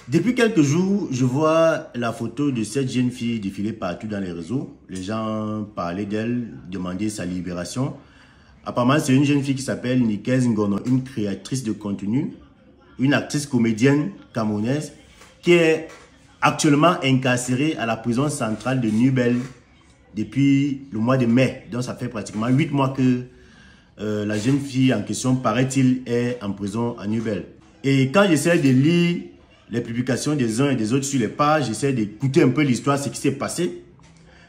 Depuis quelques jours, je vois la photo de cette jeune fille défiler partout dans les réseaux. Les gens parlaient d'elle, demandaient sa libération. Apparemment, c'est une jeune fille qui s'appelle Nikez Ngono, une créatrice de contenu, une actrice comédienne camerounaise qui est actuellement incarcérée à la prison centrale de Nubel depuis le mois de mai. Donc, ça fait pratiquement 8 mois que la jeune fille en question, paraît-il, est en prison à Nubel. Et quand j'essaie de lire les publications des uns et des autres sur les pages, j'essaie d'écouter un peu l'histoire, ce qui s'est passé.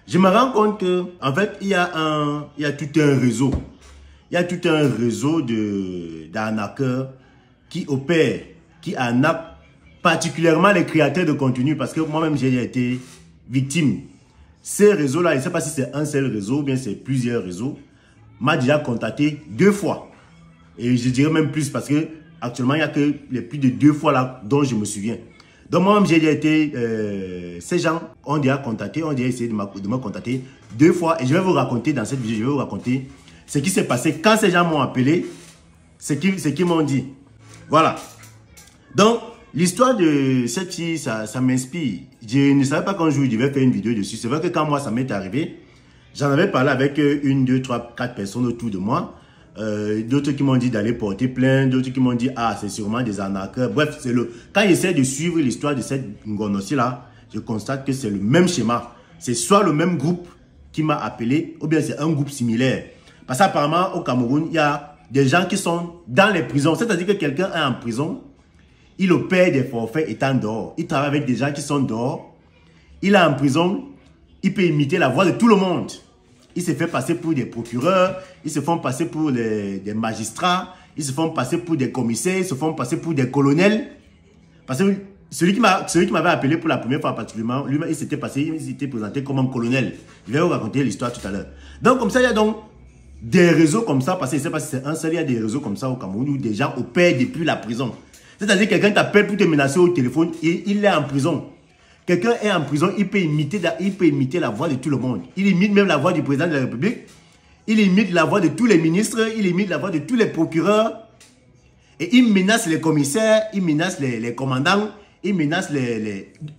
Je me rends compte que, en fait, il y a tout un réseau. Il y a tout un réseau d'arnaqueurs qui opèrent, qui arnaquent particulièrement les créateurs de contenu, parce que moi-même, j'ai été victime. Ces réseaux-là, je ne sais pas si c'est un seul réseau ou bien c'est plusieurs réseaux, m'a déjà contacté 2 fois. Et je dirais même plus parce que actuellement, il n'y a que les plus de 2 fois là dont je me souviens. Donc moi-même, j'ai été... ces gens ont déjà contacté, ont déjà essayé de me contacter 2 fois. Et je vais vous raconter dans cette vidéo, je vais vous raconter ce qui s'est passé quand ces gens m'ont appelé, ce qu'ils m'ont dit. Voilà. Donc, l'histoire de cette fille, ça m'inspire. Je ne savais pas qu'un jour, je devais faire une vidéo dessus. C'est vrai que quand moi, ça m'est arrivé, j'en avais parlé avec 1, 2, 3, 4 personnes autour de moi. D'autres qui m'ont dit d'aller porter plainte, d'autres qui m'ont dit ah c'est sûrement des arnaqueurs. Bref, quand j'essaie de suivre l'histoire de cette Ngonossi là, je constate que c'est le même schéma. C'est soit le même groupe qui m'a appelé, ou bien c'est un groupe similaire. Parce qu'apparemment au Cameroun, il y a des gens qui sont dans les prisons. C'est-à-dire que quelqu'un est en prison, il opère des forfaits étant dehors. Il travaille avec des gens qui sont dehors. Il est en prison, il peut imiter la voix de tout le monde. Ils se font passer pour des procureurs, ils se font passer pour des magistrats, ils se font passer pour des commissaires, ils se font passer pour des colonels. Parce que celui qui m'avait appelé pour la première fois particulièrement, lui, il s'était présenté comme un colonel. Je vais vous raconter l'histoire tout à l'heure. Donc comme ça, il y a donc des réseaux comme ça, parce que je ne sais pas si c'est un seul, il y a des réseaux comme ça au Cameroun où des gens opèrent depuis la prison. C'est-à-dire que quelqu'un t'appelle pour te menacer au téléphone et il est en prison. Quelqu'un est en prison, il peut imiter la voix de tout le monde. Il imite même la voix du président de la République. Il imite la voix de tous les ministres. Il imite la voix de tous les procureurs. Et il menace les commissaires, il menace les commandants, il menace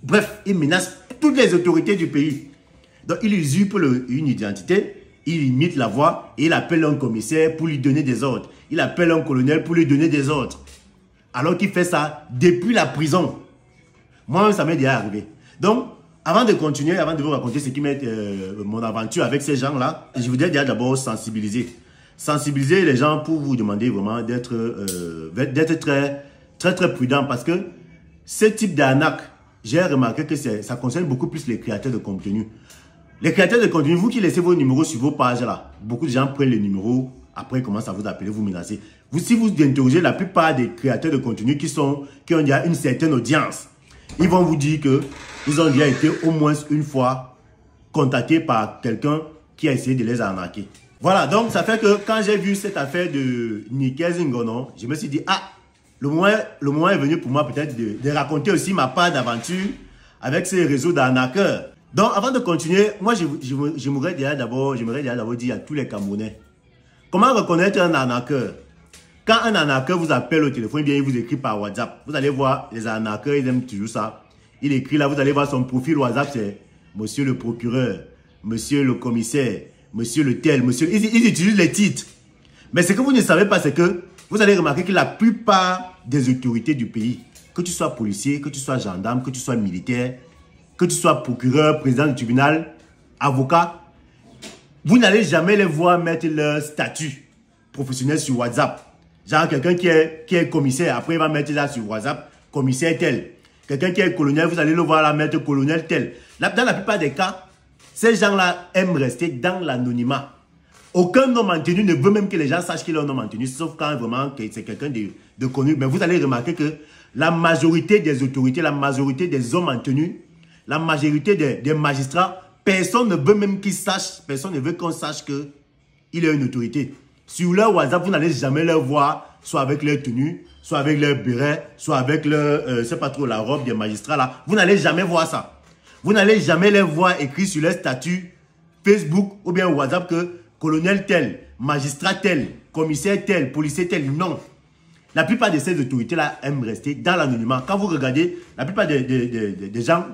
bref, il menace toutes les autorités du pays. Donc il usurpe une identité, il imite la voix et il appelle un commissaire pour lui donner des ordres. Il appelle un colonel pour lui donner des ordres. Alors qu'il fait ça depuis la prison. Moi, ça m'est déjà arrivé. Donc, avant de continuer, avant de vous raconter ce qui m'est mon aventure avec ces gens-là, je voudrais déjà d'abord sensibiliser. Sensibiliser les gens pour vous demander vraiment d'être très prudent parce que ce type d'arnaque, j'ai remarqué que ça concerne beaucoup plus les créateurs de contenu. Les créateurs de contenu, vous qui laissez vos numéros sur vos pages là, beaucoup de gens prennent les numéros, après ils commencent à vous appeler, vous menacer. Si vous interrogez la plupart des créateurs de contenu qui ont déjà une certaine audience, ils vont vous dire qu'ils ont déjà été au moins une fois contactés par quelqu'un qui a essayé de les arnaquer. Voilà, donc ça fait que quand j'ai vu cette affaire de Nikez Ngono, je me suis dit, ah, le moment est venu pour moi peut-être de raconter aussi ma part d'aventure avec ces réseaux d'arnaqueurs. Donc avant de continuer, moi j'aimerais déjà d'abord dire à tous les Camerounais, comment reconnaître un arnaqueur? Quand un arnaqueur vous appelle au téléphone, bien il vous écrit par WhatsApp. Vous allez voir, les arnaqueurs, ils aiment toujours ça. Il écrit là, vous allez voir son profil WhatsApp, c'est Monsieur le procureur, Monsieur le commissaire, Monsieur le tel, Monsieur... Ils utilisent les titres. Mais ce que vous ne savez pas, c'est que vous allez remarquer que la plupart des autorités du pays, que tu sois policier, que tu sois gendarme, que tu sois militaire, que tu sois procureur, président du tribunal, avocat, vous n'allez jamais les voir mettre leur statut professionnel sur WhatsApp. Genre quelqu'un qui est commissaire, après il va mettre là sur WhatsApp, commissaire tel. Quelqu'un qui est colonel, vous allez le voir là mettre colonel tel. Dans la plupart des cas, ces gens-là aiment rester dans l'anonymat. Aucun nom en tenue ne veut même que les gens sachent qu'il est un nom en tenue, sauf quand vraiment c'est quelqu'un de connu. Mais vous allez remarquer que la majorité des autorités, la majorité des hommes en tenue, la majorité des magistrats, personne ne veut même qu'ils sachent, personne ne veut qu'on sache qu'il est une autorité. Sur leur WhatsApp, vous n'allez jamais leur voir, soit avec leur tenue, soit avec leur béret, soit avec leur, c'est pas trop la robe des magistrats là. Vous n'allez jamais voir ça. Vous n'allez jamais les voir écrits sur leur statut Facebook ou bien WhatsApp que colonel tel, magistrat tel, commissaire tel, policier tel. Non. la plupart de ces autorités-là aiment rester dans l'anonymat. Quand vous regardez, la plupart des gens,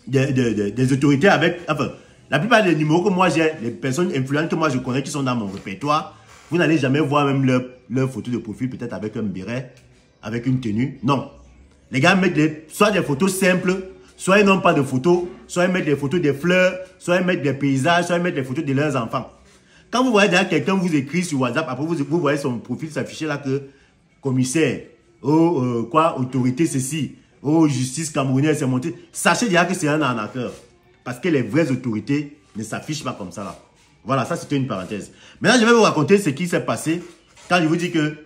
des autorités avec, enfin, la plupart des numéros que moi j'ai, les personnes influentes que moi je connais qui sont dans mon répertoire, vous n'allez jamais voir même leur photo de profil, peut-être avec un béret, avec une tenue. Non. Les gars mettent soit des photos simples, soit ils n'ont pas de photos, soit ils mettent des photos des fleurs, soit ils mettent des paysages, soit ils mettent des photos de leurs enfants. Quand vous voyez derrière quelqu'un vous écrit sur WhatsApp, après vous voyez son profil s'afficher là que commissaire, autorité ceci, justice camerounaise c'est monté. Sachez déjà que c'est un arnaqueur. Parce que les vraies autorités ne s'affichent pas comme ça là. Voilà, ça c'était une parenthèse. Maintenant je vais vous raconter ce qui s'est passé quand je vous dis que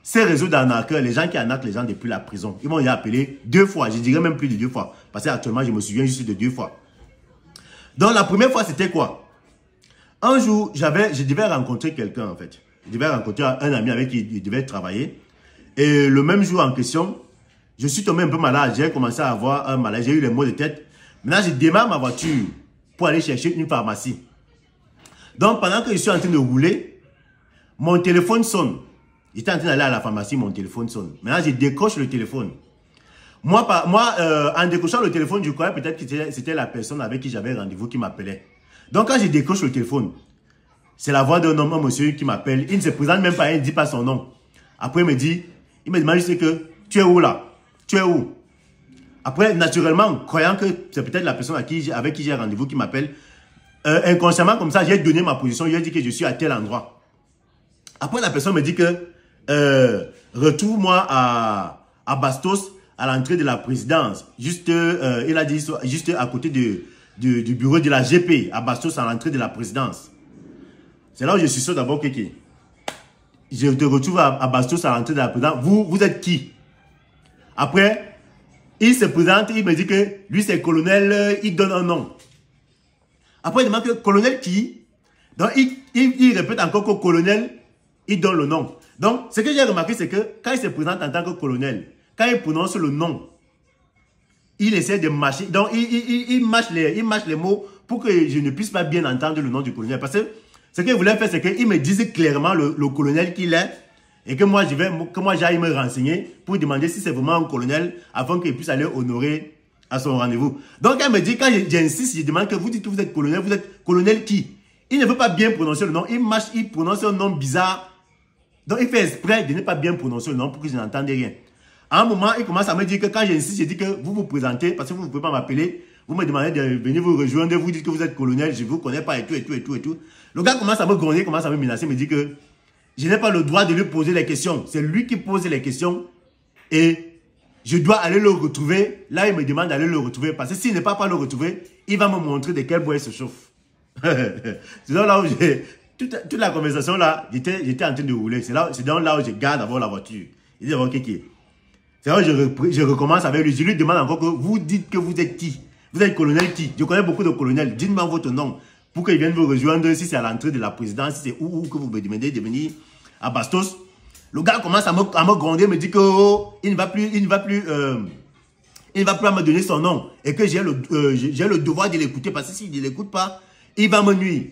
ces réseaux d'arnaqueurs, les gens qui arnaquent les gens depuis la prison, ils m'ont déjà appelé 2 fois, je dirais même plus de 2 fois. Parce qu'actuellement je me souviens juste de 2 fois. Donc la première fois c'était quoi? Un jour, je devais rencontrer quelqu'un en fait. Je devais rencontrer un ami avec qui il devait travailler. Et le même jour en question, je suis tombé un peu malade. J'ai commencé à avoir un malaise. J'ai eu les maux de tête. Maintenant, je démarre ma voiture pour aller chercher une pharmacie. Donc, pendant que je suis en train de rouler, mon téléphone sonne. J'étais en train d'aller à la pharmacie, mon téléphone sonne. Maintenant, je décroche le téléphone. Moi, en décrochant le téléphone, je croyais peut-être que c'était la personne avec qui j'avais rendez-vous qui m'appelait. Donc, quand je décroche le téléphone, c'est la voix d'un homme, un monsieur qui m'appelle. Il ne se présente même pas, il ne dit pas son nom. Après, il me demande juste que, tu es où là? Tu es où? Après, naturellement, croyant que c'est peut-être la personne avec qui j'ai rendez-vous qui m'appelle, inconsciemment comme ça, j'ai donné ma position, j'ai dit que je suis à tel endroit. Après, la personne me dit que, retrouve-moi à Bastos, à l'entrée de la présidence. Juste, il a dit, juste à côté du bureau de la GP, à Bastos, à l'entrée de la présidence. C'est là où je suis sûr d'abord que je te retrouve à Bastos, à l'entrée de la présidence. Vous êtes qui? Après, il se présente, il me dit que lui c'est colonel, il donne un nom. Après, il demande que colonel qui? Donc, il répète encore que colonel, il donne le nom. Donc, ce que j'ai remarqué, c'est que quand il se présente en tant que colonel, quand il prononce le nom, il essaie de mâcher. Donc, il mâche les mots pour que je ne puisse pas bien entendre le nom du colonel. Parce que ce qu'il voulait faire, c'est qu'il me dise clairement le colonel qu'il est et que moi, j'aille me renseigner pour demander si c'est vraiment un colonel afin qu'il puisse aller honorer à son rendez-vous. Donc, elle me dit, quand j'insiste, je demande que vous dites que vous êtes colonel qui? Il ne veut pas bien prononcer le nom, il prononce un nom bizarre. Donc, il fait exprès de ne pas bien prononcer le nom pour que je n'entende rien. À un moment, il commence à me dire que quand j'insiste, je dis que vous vous présentez, parce que vous ne pouvez pas m'appeler, vous me demandez de venir vous rejoindre, vous dites que vous êtes colonel, je ne vous connais pas et tout, et tout, et tout, et tout. Le gars commence à me gronder, commence à me menacer, me dit que je n'ai pas le droit de lui poser les questions. C'est lui qui pose les questions et je dois aller le retrouver. Là, il me demande d'aller le retrouver parce que s'il n'est pas le retrouver, il va me montrer de quel bois il se chauffe. C'est donc là où j'ai... Toute la conversation là, j'étais en train de rouler. C'est donc là où je garde d'abord la voiture. Il dit, ok. C'est là où je recommence avec lui. Je lui demande encore que vous dites que vous êtes qui? Vous êtes colonel qui? Je connais beaucoup de colonels. Dites-moi votre nom pour qu'ils viennent vous rejoindre si c'est à l'entrée de la présidence, si c'est où que vous me demandez de venir à Bastos. Le gars commence à me gronder, me dit que il ne va plus me donner son nom et que j'ai le devoir de l'écouter parce que s'il ne l'écoute pas, il va me nuire.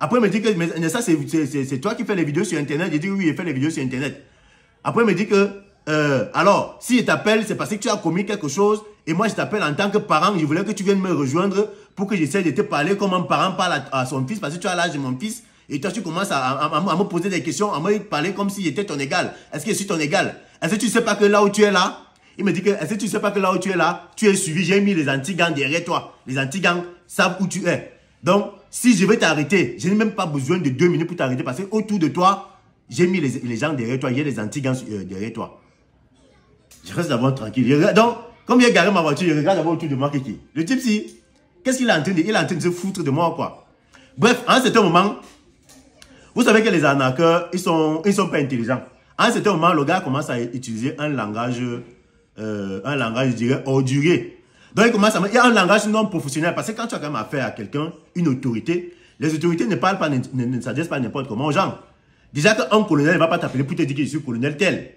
Après, il me dit que mais ça, c'est toi qui fais les vidéos sur Internet. Je dis oui, je fais les vidéos sur Internet. Après, il me dit que, alors, si je t'appelle, c'est parce que tu as commis quelque chose et moi, je t'appelle en tant que parent. Je voulais que tu viennes me rejoindre pour que j'essaie de te parler comme un parent parle à son fils parce que tu as l'âge de mon fils. Et toi, tu commences à me poser des questions, à me parler comme si j'étais ton égal. Est-ce que je suis ton égal? Est-ce que tu ne sais pas que là où tu es là, il me dit que, est-ce que tu ne sais pas que là où tu es là, tu es suivi, j'ai mis les anti-gangs derrière toi. Les anti-gangs savent où tu es. Donc, si je vais t'arrêter, je n'ai même pas besoin de 2 minutes pour t'arrêter parce qu'autour de toi, j'ai mis les gens derrière toi, il y a les anti-gangs derrière toi. Je reste d'abord tranquille. Donc, comme j'ai garé ma voiture, je regarde d'abord autour de moi qui. Le type, si, qu'est-ce qu'il est en train de dire? Il est en train de se foutre de moi ou quoi? Bref, à un certain moment, vous savez que les arnaqueurs, ils sont pas intelligents. À un certain moment, le gars commence à utiliser un langage, je dirais, ordurier. Donc, il y a un langage non professionnel. Parce que quand tu as quand même affaire à quelqu'un, une autorité, les autorités ne parlent pas, ne s'adressent pas n'importe comment aux gens. Déjà qu'un colonel ne va pas t'appeler pour te dire que je suis colonel tel.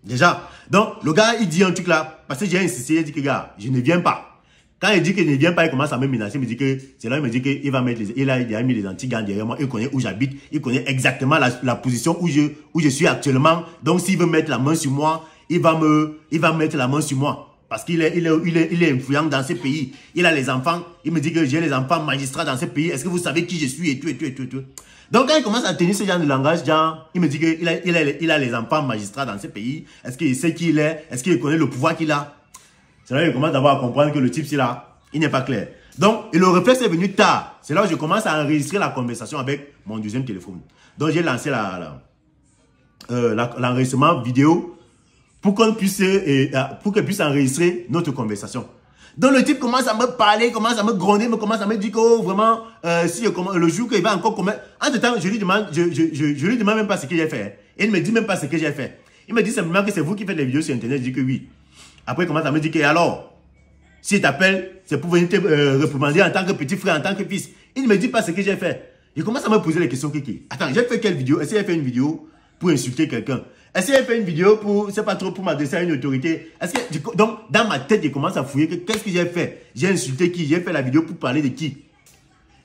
Déjà. Donc, le gars, il dit un truc là, parce que j'ai insisté, il dit que gars, je ne viens pas. Quand il dit qu'il ne vient pas, il commence à me menacer, il me dit que, c'est là, il me dit qu'il va mettre il a mis les anti-gants derrière moi, il connaît où j'habite, il connaît exactement la position où je suis actuellement. Donc, s'il veut mettre la main sur moi, il va mettre la main sur moi. Parce qu'il est influent dans ce pays. Il a les enfants, il me dit que j'ai les enfants magistrats dans ce pays. Est-ce que vous savez qui je suis et tout. Donc, quand il commence à tenir ce genre de langage, genre, il me dit qu'il a les enfants magistrats dans ce pays. Est-ce qu'il sait qui il est? Est-ce qu'il connaît le pouvoir qu'il a? C'est là qu'il commence d'abord à comprendre que le type, c'est là, il n'est pas clair. Donc, et le réflexe est venu tard. C'est là où je commence à enregistrer la conversation avec mon deuxième téléphone. Donc, j'ai lancé l'enregistrement vidéo pour qu'elle puisse enregistrer notre conversation. Donc, le type commence à me parler, commence à me gronder, commence à me dire que, oh, vraiment, le jour qu'il va encore commettre. Entre-temps, je lui demande même pas ce que j'ai fait. Et il ne me dit même pas ce que j'ai fait. Il me dit simplement que c'est vous qui faites les vidéos sur Internet. Je dis que oui. Après, il commence à me dire que alors, s'il t'appelle, c'est pour venir te réprimander en tant que petit frère, en tant que fils. Il ne me dit pas ce que j'ai fait. Il commence à me poser les questions. Attends, j'ai fait quelle vidéo? Est-ce que j'ai fait une vidéo pour insulter quelqu'un? Est-ce que j'ai fait une vidéo pour, c'est pas trop pour m'adresser à une autorité? Donc, dans ma tête, je commence à fouiller qu'est-ce que j'ai fait? J'ai insulté qui? J'ai fait la vidéo pour parler de qui?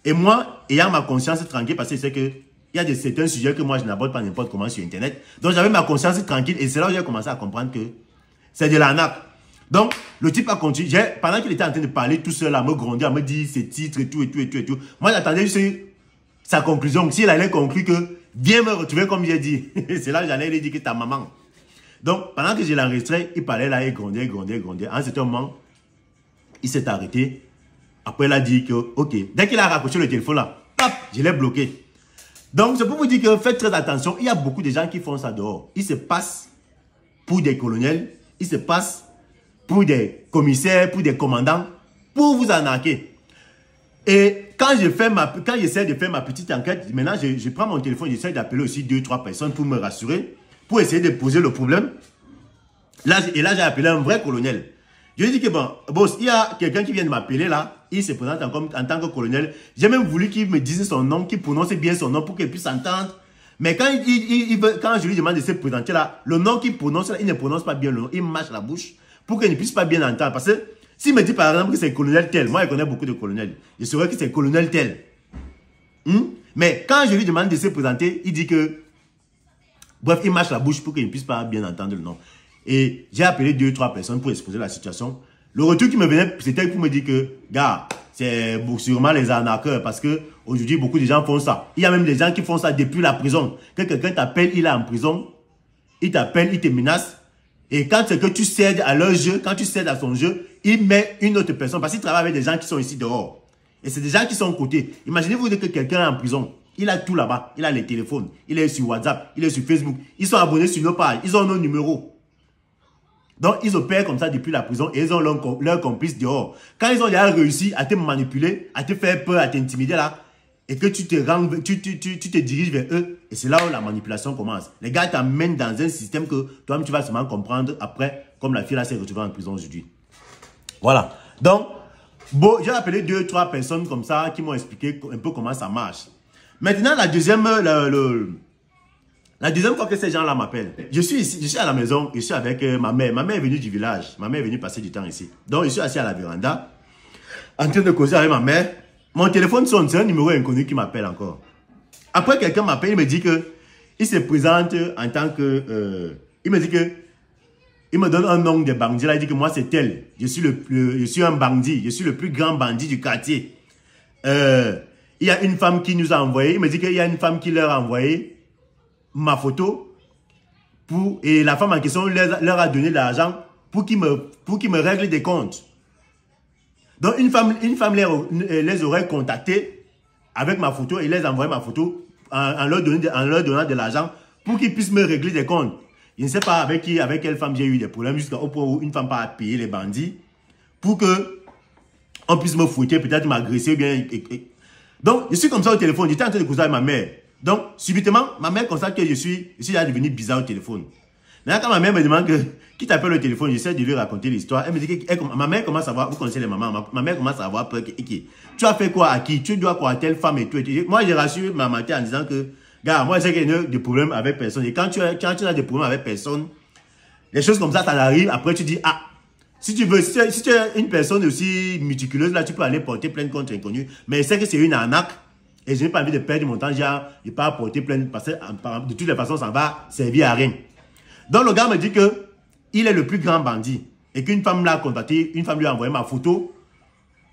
Et moi, ayant ma conscience tranquille, parce que c'est que il y a certains sujets que moi, je n'aborde pas n'importe comment sur Internet. Donc, j'avais ma conscience tranquille et c'est là où j'ai commencé à comprendre que c'est de l'arnaque. Donc, le type a continué. Pendant qu'il était en train de parler tout seul, à me gronder, à me dire ses titres et tout. Moi, j'attendais juste sa conclusion. S'il allait conclure que viens me retrouver comme j'ai dit. C'est là que j'allais lui dire que ta maman. Donc, pendant que je l'enregistrais, il parlait là, il grondait. À un certain moment, il s'est arrêté. Après, il a dit que, ok. Dès qu'il a raccroché le téléphone là, hop, je l'ai bloqué. Donc, c'est pour vous dire que faites très attention. Il y a beaucoup de gens qui font ça dehors. Ils se passent pour des colonels. Ils se passent pour des commissaires, pour des commandants, pour vous arnaquer. Et quand j'essaie de faire ma petite enquête, maintenant je prends mon téléphone, j'essaie d'appeler aussi 2-3 personnes pour me rassurer, pour essayer de poser le problème. Là, j'ai appelé un vrai colonel. Je lui ai dit que bon, boss, il y a quelqu'un qui vient de m'appeler là, il se présente en tant que colonel. J'ai même voulu qu'il me dise son nom, qu'il prononce bien son nom pour qu'il puisse entendre. Mais quand je lui demande de se présenter là, le nom qu'il prononce là, il ne prononce pas bien le nom, il mâche la bouche pour qu'il ne puisse pas bien entendre. Parce que s'il me dit par exemple que c'est colonel tel, moi je connais beaucoup de colonels, je saurais que c'est colonel tel. Mais quand je lui demande de se présenter, il dit que, bref, il mâche la bouche pour qu'il ne puisse pas bien entendre le nom. Et j'ai appelé 2-3 personnes pour exposer la situation. Le retour qui me venait, c'était pour me dire que, gars, c'est sûrement les arnaqueurs parce que aujourd'hui beaucoup de gens font ça. Il y a même des gens qui font ça depuis la prison. Quand quelqu'un t'appelle, il est en prison, il t'appelle, il te menace. Et quand c'est que tu cèdes à leur jeu, quand tu cèdes à son jeu, il met une autre personne. Parce qu'il travaille avec des gens qui sont ici dehors. Et c'est des gens qui sont aux côtés. Imaginez-vous que quelqu'un est en prison. Il a tout là-bas. Il a les téléphones. Il est sur WhatsApp. Il est sur Facebook. Ils sont abonnés sur nos pages. Ils ont nos numéros. Donc, ils opèrent comme ça depuis la prison et ils ont leur complice dehors. Quand ils ont déjà réussi à te manipuler, à te faire peur, à t'intimider là, et que tu te diriges vers eux, et c'est là où la manipulation commence. Les gars t'amènent dans un système que toi-même tu vas seulement comprendre après, comme la fille là s'est retrouvée en prison aujourd'hui. Voilà. Donc, bon, j'ai appelé 2-3 personnes comme ça qui m'ont expliqué un peu comment ça marche. Maintenant, la deuxième fois que ces gens-là m'appellent, je suis ici, je suis à la maison, je suis avec ma mère. Ma mère est venue du village. Ma mère est venue passer du temps ici. Donc, je suis assis à la véranda, en train de causer avec ma mère. Mon téléphone sonne, c'est un numéro inconnu qui m'appelle encore. Après, quelqu'un m'appelle, il me dit que il se présente en tant que... il me dit que... Il me donne un nom de bandit. Là, il dit que moi, c'est tel. Je suis un bandit. Je suis le plus grand bandit du quartier. Il y a une femme qui nous a envoyé. Il me dit qu'il y a une femme qui leur a envoyé ma photo. Et la femme en question leur a donné de l'argent pour qu'ils me règlent des comptes. Donc, une femme les aurait contactés avec ma photo et les envoyé ma photo en leur donnant de l'argent pour qu'ils puissent me régler des comptes. Je ne sais pas avec quelle femme j'ai eu des problèmes jusqu'au point où une femme pas payé les bandits pour que on puisse me fouetter, peut-être m'agresser bien. Donc, je suis comme ça au téléphone. J'étais en train de causer avec ma mère. Donc, subitement, ma mère constate que je suis déjà devenu bizarre au téléphone. Maintenant, quand ma mère me demande qui t'appelle au téléphone, j'essaie de lui raconter l'histoire. Elle me dit que ma mère commence à voir, vous connaissez les mamans, ma mère commence à avoir peur. Tu as fait quoi à qui? Tu dois quoi à telle femme et tout. Moi, j'ai rassuré ma mère en disant que, gars, moi, j'ai des problèmes avec personne. Et quand tu as des problèmes avec personne, les choses comme ça arrive. Après, tu dis, ah, Si tu veux, si tu es une personne aussi méticuleuse, là, tu peux aller porter plainte contre inconnu. Mais c'est que c'est une arnaque. Et je n'ai pas envie de perdre mon temps, genre, je ne vais pas porter plainte parce que de toutes les façons, ça va servir à rien. Donc, le gars me dit que il est le plus grand bandit. Et qu'une femme l'a contacté, une femme lui a envoyé ma photo.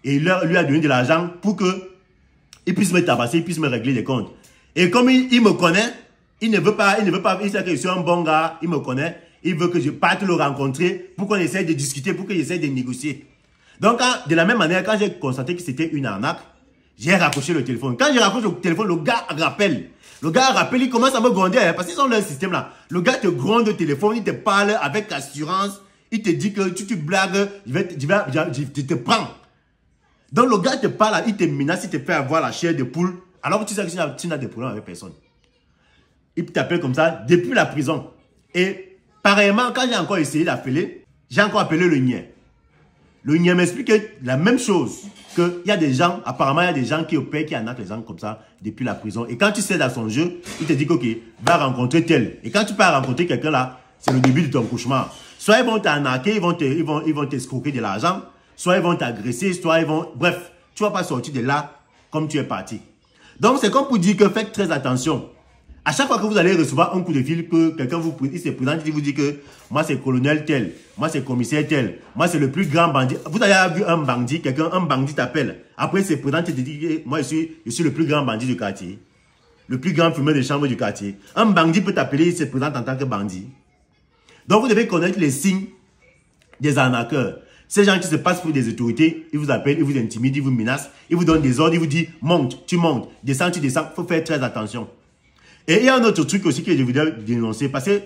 Et il lui a donné de l'argent pour qu'il puisse me tabasser, il puisse me régler des comptes. Et comme il me connaît, il ne veut pas, il sait que je suis un bon gars, il me connaît. Il veut que je parte le rencontrer pour qu'on essaye de discuter, pour que j'essaye de négocier. Donc, de la même manière, quand j'ai constaté que c'était une arnaque, j'ai raccroché le téléphone. Quand j'ai raccroché le téléphone, le gars rappelle. Le gars rappelle, il commence à me gronder, hein, parce qu'ils ont leur système là. Le gars te gronde au téléphone, il te parle avec assurance. Il te dit que tu blagues, je te prends. Donc, le gars te parle, il te menace, il te fait avoir la chair de poule, alors que tu sais que tu n'as des problèmes avec personne. Il t'appelle comme ça depuis la prison. Et pareillement, quand j'ai encore essayé d'appeler, j'ai encore appelé le niais. Le niais m'explique la même chose. Qu'il y a des gens, apparemment, il y a des gens qui opèrent, qui arnaquent les gens comme ça depuis la prison. Et quand tu cèdes à son jeu, il te dit que, ok, va rencontrer tel. Et quand tu pars rencontrer quelqu'un là, c'est le début de ton cauchemar. Soit ils vont t'arnaquer, ils vont t'escroquer de l'argent, soit ils vont t'agresser, soit ils vont... Bref, tu ne vas pas sortir de là comme tu es parti. Donc, c'est comme pour dire que faites très attention. À chaque fois que vous allez recevoir un coup de fil, que quelqu'un il se présente, il vous dit que moi c'est colonel tel, moi c'est commissaire tel, moi c'est le plus grand bandit. Vous avez vu un bandit, un bandit t'appelle. Après il se présente et te dit que moi je suis le plus grand bandit du quartier. Le plus grand fumeur de chambre du quartier. Un bandit peut t'appeler, il se présente en tant que bandit. Donc vous devez connaître les signes des arnaqueurs. Ces gens qui se passent pour des autorités, ils vous appellent, ils vous intimident, ils vous menacent, ils vous donnent des ordres, ils vous disent monte, tu montes, descends, tu descends. Il faut faire très attention. Et il y a un autre truc aussi que je voudrais dénoncer, parce que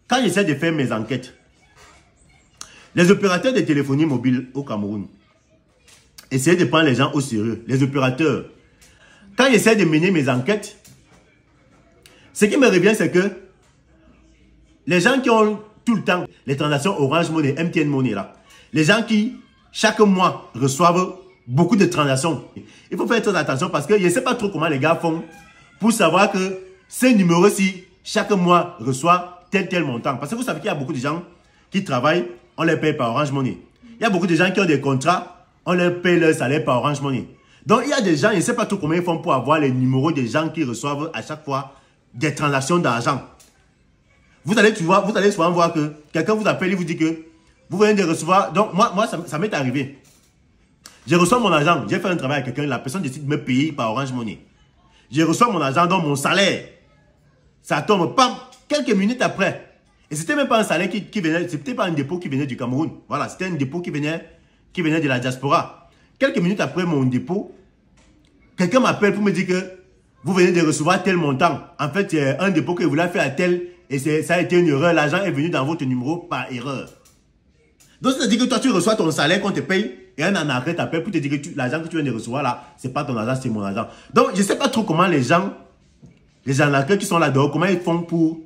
quand j'essaie de faire mes enquêtes, les opérateurs de téléphonie mobile au Cameroun, essayez de prendre les gens au sérieux, les opérateurs. Quand j'essaie de mener mes enquêtes, ce qui me revient, c'est que les gens qui ont tout le temps les transactions Orange Money, MTN Money là, les gens qui chaque mois reçoivent beaucoup de transactions, il faut faire très attention parce que je ne sais pas trop comment les gars font pour savoir que ce numéro-ci, chaque mois, reçoit tel montant. Parce que vous savez qu'il y a beaucoup de gens qui travaillent, on les paye par Orange Money. Il y a beaucoup de gens qui ont des contrats, on leur paye leur salaire par Orange Money. Donc, il y a des gens, je ne sais pas trop comment ils font pour avoir les numéros des gens qui reçoivent à chaque fois des transactions d'argent. Vous allez souvent voir que quelqu'un vous appelle, il vous dit que vous venez de recevoir. Donc, moi ça m'est arrivé. Je reçois mon argent, j'ai fait un travail avec quelqu'un, la personne décide de me payer par Orange Money. Je reçois mon argent, donc mon salaire. Ça tombe, pam, quelques minutes après. Et c'était même pas un salaire qui venait, c'était pas un dépôt qui venait du Cameroun. Voilà, c'était un dépôt qui venait de la diaspora. Quelques minutes après mon dépôt, quelqu'un m'appelle pour me dire que vous venez de recevoir tel montant. En fait, c'est un dépôt que vous l'avez fait à tel et ça a été une erreur. L'argent est venu dans votre numéro par erreur. Donc, c'est-à-dire que toi, tu reçois ton salaire qu'on te paye et un arnaqueur t'appelle pour te dire que l'argent que tu viens de recevoir là, c'est pas ton argent, c'est mon argent. Donc, je sais pas trop comment les gens, les arnaqueurs qui sont là-dedans, comment ils font pour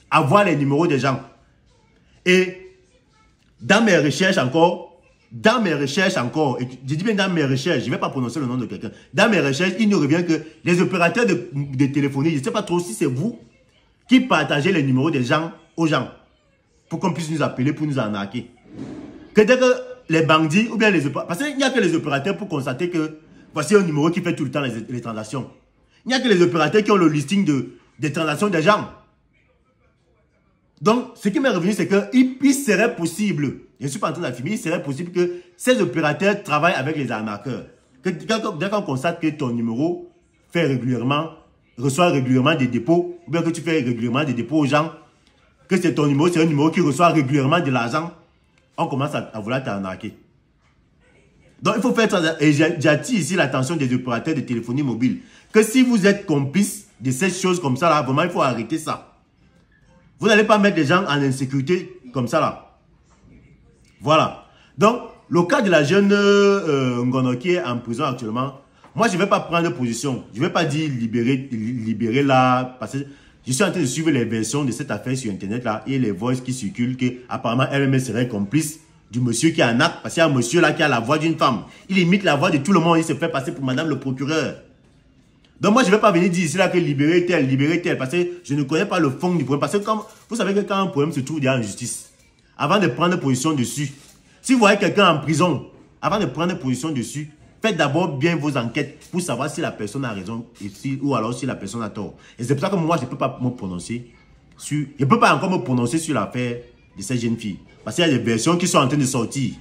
avoir les numéros des gens. Et dans mes recherches encore, et je dis bien dans mes recherches, je ne vais pas prononcer le nom de quelqu'un. Dans mes recherches, il nous revient que les opérateurs de téléphonie, je ne sais pas trop si c'est vous qui partagez les numéros des gens aux gens pour qu'on puisse nous appeler, pour nous arnaquer. Que dès que les bandits ou bien les opérateurs, parce qu'il n'y a que les opérateurs pour constater que voici un numéro qui fait tout le temps les transactions. Il n'y a que les opérateurs qui ont le listing des transactions des gens. Donc, ce qui m'est revenu, c'est qu'il serait possible, je ne suis pas en train d'affirmer, il serait possible que ces opérateurs travaillent avec les arnaqueurs. Dès qu'on constate que ton numéro reçoit régulièrement des dépôts, ou bien que tu fais régulièrement des dépôts aux gens, que c'est ton numéro, c'est un numéro qui reçoit régulièrement de l'argent, on commence à vouloir t'arnaquer. Donc, il faut faire attention. Et j'attire ici l'attention des opérateurs de téléphonie mobile. Que si vous êtes complice de ces choses comme ça, là, vraiment, il faut arrêter ça. Vous n'allez pas mettre les gens en insécurité comme ça, là. Voilà. Donc, le cas de la jeune Ngono qui est en prison actuellement, moi, je ne vais pas prendre position. Je ne vais pas dire libérer là, parce que je suis en train de suivre les versions de cette affaire sur Internet, là, et les voix qui circulent, qu'apparemment, elle-même serait complice du monsieur qui a un acte, parce qu'il y a un monsieur là qui a la voix d'une femme. Il imite la voix de tout le monde, il se fait passer pour madame le procureur. Donc moi, je ne vais pas venir dire ici là que libérer tel, parce que je ne connais pas le fond du problème. Parce que vous savez que quand un problème se trouve, il y a une justice. Avant de prendre position dessus, Si vous voyez quelqu'un en prison, avant de prendre position dessus, faites d'abord bien vos enquêtes pour savoir si la personne a raison ou alors si la personne a tort. Et c'est pour ça que moi, je ne peux pas me prononcer sur... Je ne peux pas encore me prononcer sur l'affaire de cette jeune fille. Parce qu'il y a des versions qui sont en train de sortir.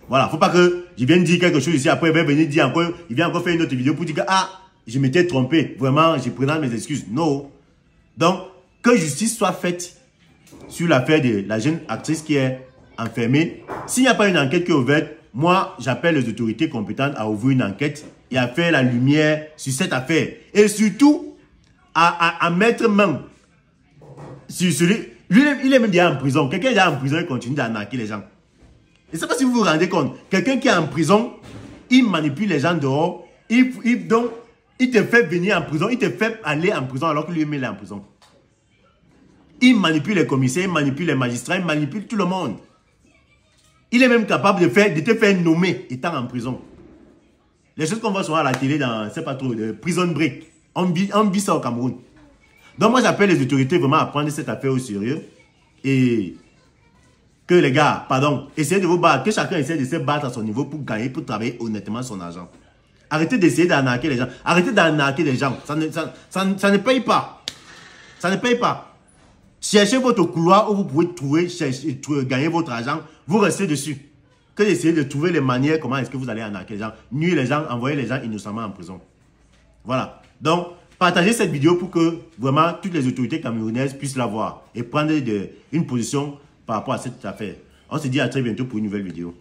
Voilà, il ne faut pas que je vienne dire quelque chose ici, après il va venir dire encore, il vient encore faire une autre vidéo pour dire que, ah, je m'étais trompé. Vraiment, je présente mes excuses. Non. Donc, que justice soit faite sur l'affaire de la jeune actrice qui est enfermée. S'il n'y a pas une enquête qui est ouverte, moi, j'appelle les autorités compétentes à ouvrir une enquête et à faire la lumière sur cette affaire. Et surtout, à mettre main sur celui... Lui, il est même déjà en prison. Quelqu'un est déjà en prison et continue d'arnaquer les gens. Je ne sais pas si vous vous rendez compte. Quelqu'un qui est en prison, il manipule les gens dehors. Donc, il te fait venir en prison. Il te fait aller en prison alors que lui-même il est en prison. Il manipule les commissaires, il manipule les magistrats, il manipule tout le monde. Il est même capable de te faire nommer étant en prison. Les choses qu'on voit souvent à la télé dans, c'est pas trop, prison break. On vit ça au Cameroun. Donc moi j'appelle les autorités vraiment à prendre cette affaire au sérieux. Et que les gars, pardon, essayez de vous battre. Que chacun essaie de se battre à son niveau pour gagner, pour travailler honnêtement son argent. Arrêtez d'essayer d'arnaquer les gens. Arrêtez d'arnaquer les gens. Ça ne paye pas. Ça ne paye pas. Cherchez votre couloir où vous pouvez gagner votre argent. Vous restez dessus. Que d'essayer de trouver les manières comment est-ce que vous allez arnaquer les gens. Nuire les gens, envoyer les gens innocemment en prison. Voilà. Donc, partagez cette vidéo pour que vraiment toutes les autorités camerounaises puissent la voir et prendre une position par rapport à cette affaire. On se dit à très bientôt pour une nouvelle vidéo.